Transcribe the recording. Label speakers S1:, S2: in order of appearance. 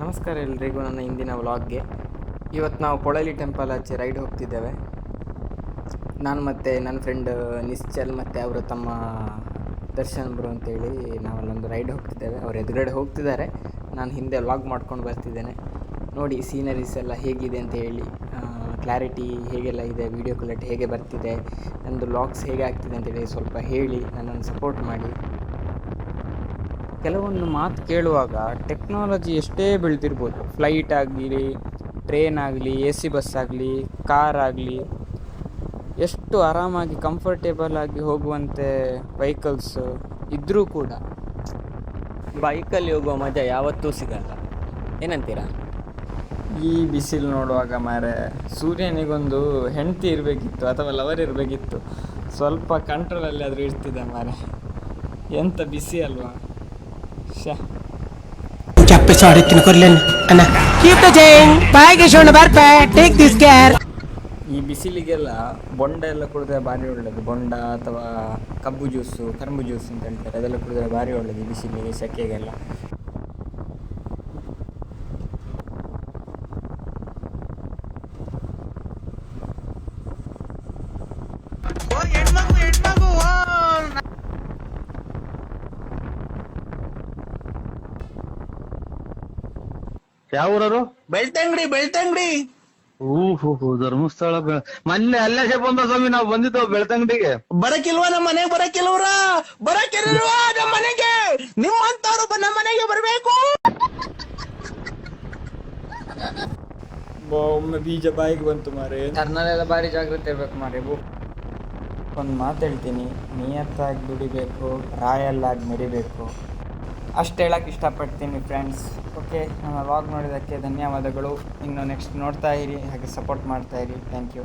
S1: ನಮಸ್ಕಾರ ಎಲ್ರಿಗೂ ನನ್ನ ಇಂದಿನ ವ್ಲಾಗ್ಗೆ. ಇವತ್ತು ನಾವು ಪೊಳಲಿ ಟೆಂಪಲ್ ಆಚೆ ರೈಡ್ ಹೋಗ್ತಿದ್ದೇವೆ. ನಾನು ಮತ್ತು ನನ್ನ ಫ್ರೆಂಡ್ ನಿಶ್ಚಲ್ ಮತ್ತು ಅವರು ತಮ್ಮ ದರ್ಶನ್ ಬ್ರೋ ಅಂತೇಳಿ ನಾವಲ್ಲೊಂದು ರೈಡ್ ಹೋಗ್ತಿದ್ದೇವೆ. ಅವ್ರು ಎದುರುಗಡೆ ಹೋಗ್ತಿದ್ದಾರೆ, ನಾನು ಹಿಂದೆ ವ್ಲಾಗ್ ಮಾಡ್ಕೊಂಡು ಬರ್ತಿದ್ದೇನೆ. ನೋಡಿ ಸೀನರೀಸ್ ಎಲ್ಲ ಹೇಗಿದೆ ಅಂತ ಹೇಳಿ, ಕ್ಲಾರಿಟಿ ಹೇಗೆಲ್ಲ ಇದೆ, ವೀಡಿಯೋ ಕ್ವಾಲಿಟಿ ಹೇಗೆ ಬರ್ತಿದೆ, ನನ್ನದು ವ್ಲಾಗ್ಸ್ ಹೇಗೆ ಆಗ್ತಿದೆ ಅಂತೇಳಿ ಸ್ವಲ್ಪ ಹೇಳಿ ನನ್ನನ್ನು ಸಪೋರ್ಟ್ ಮಾಡಿ. ಕೆಲವೊಂದು ಮಾತು ಕೇಳುವಾಗ ಟೆಕ್ನಾಲಜಿ ಎಷ್ಟೇ ಬೆಳೆದಿರ್ಬೋದು, ಫ್ಲೈಟ್ ಆಗಲಿ, ಟ್ರೈನ್ ಆಗಲಿ, AC ಬಸ್ ಆಗಲಿ, ಕಾರ್ ಆಗಲಿ, ಎಷ್ಟು ಆರಾಮಾಗಿ ಕಂಫರ್ಟೇಬಲ್ ಆಗಿ ಹೋಗುವಂತೆ ವೆಹಿಕಲ್ಸ್ ಇದ್ದರೂ ಕೂಡ ಬೈಕಲ್ಲಿ ಹೋಗುವ ಮಜಾ ಯಾವತ್ತೂ ಸಿಗಲ್ಲ. ಏನಂತೀರಾ? ಈ ಬಿಸಿಲು ನೋಡುವಾಗ ಮಾರೆ ಸೂರ್ಯನಿಗೊಂದು ಹೆಂಡತಿ ಇರಬೇಕಿತ್ತು ಅಥವಾ ಲವರ್ ಇರಬೇಕಿತ್ತು. ಸ್ವಲ್ಪ ಕಂಟ್ರೋಲಲ್ಲಿ ಆದರೂ ಇರ್ತಿದ್ದ ಮಾರೆ. ಎಂಥ ಬಿಸಿ ಅಲ್ವಾ? ಈ ಬಿಸಿಲಿಗೆಲ್ಲ ಬೊಂಡ ಎಲ್ಲ ಕುಡಿದ್ರೆ ಭಾರಿ ಒಳ್ಳೆಯದು. ಬೊಂಡ ಅಥವಾ ಕಬ್ಬು ಜ್ಯೂಸು, ಕರ್ಬು ಜ್ಯೂಸ್ ಅಂತ ಹೇಳ್ತಾರೆ, ಅದೆಲ್ಲ ಕುಡಿದ್ರೆ ಭಾರಿ ಒಳ್ಳೆಯದು ಈ ಬಿಸಿಲಿಗೆ, ಸೆಕೆಗೆಲ್ಲ.
S2: ಯಾವ ಊರರು?
S3: ಬೆಳ್ತಂಗಡಿ.
S2: ಓಹೋ, ಧರ್ಮಸ್ಥಳ ಮೊನ್ನೆ ಅಲ್ಲೇ ಬಂದ ಸ್ವಾಮಿ, ನಾವು ಬಂದಿದ್ದೆವು ಬೆಳ್ತಂಗಡಿಗೆ.
S3: ಬರಕಿಲ್ವಾ ನಮ್ಮ ಮನೆಗೆ? ಬರಕಿಲ್ವಾ ನಮ್ಮ ಮನೆಗೆ? ನಿಮ್ಮಂತವ್ರು ನಮ್ಮ ಮನೆಗೆ ಬರ್ಬೇಕು.
S1: ಒಮ್ಮೆ ಬೀಜ ಬಾಯಿಗೆ ಬಂತು ಮಾರೆ. ಟರ್ನಲ್ಲೆಲ್ಲ ಭಾರಿ ಜಾಗ್ರತೆ ಇರ್ಬೇಕು ಮಾರೆ. ಒಂದು ಮಾತು ಹೇಳ್ತೀನಿ, ನಿಯತ್ತಾಗಿ ದುಡಿಬೇಕು, ರಾಯಲ್ಲಾಗಿ ಮೆರಿಬೇಕು, ಅಷ್ಟು ಹೇಳಕ್ಕೆ ಇಷ್ಟಪಡ್ತೀನಿ ಫ್ರೆಂಡ್ಸ್. ಓಕೆ, ನನ್ನ ವ್ಲಾಗ್ ನೋಡಿದ್ದಕ್ಕೆ ಧನ್ಯವಾದಗಳು. ಇನ್ನು ನೆಕ್ಸ್ಟ್ ನೋಡ್ತಾ ಇರಿ, ಹಾಗೆ ಸಪೋರ್ಟ್ ಮಾಡ್ತಾ ಇರಿ. Thank you.